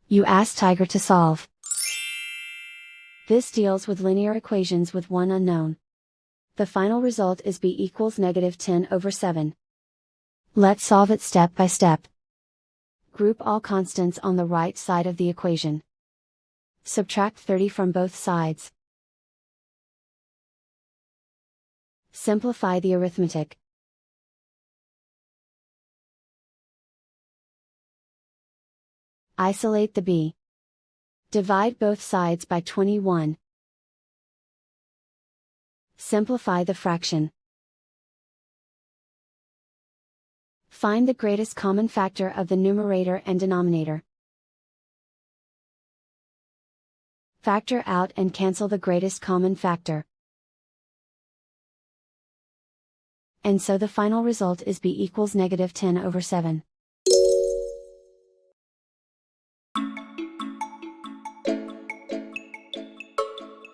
You ask Tiger to solve. This deals with linear equations with one unknown. The final result is b equals -10/7. Let's solve it step by step. Group all constants on the right side of the equation. Subtract 30 from both sides. Simplify the arithmetic. Isolate the b. Divide both sides by 21. Simplify the fraction. Find the greatest common factor of the numerator and denominator. Factor out and cancel the greatest common factor. And so the final result is b equals -10/7.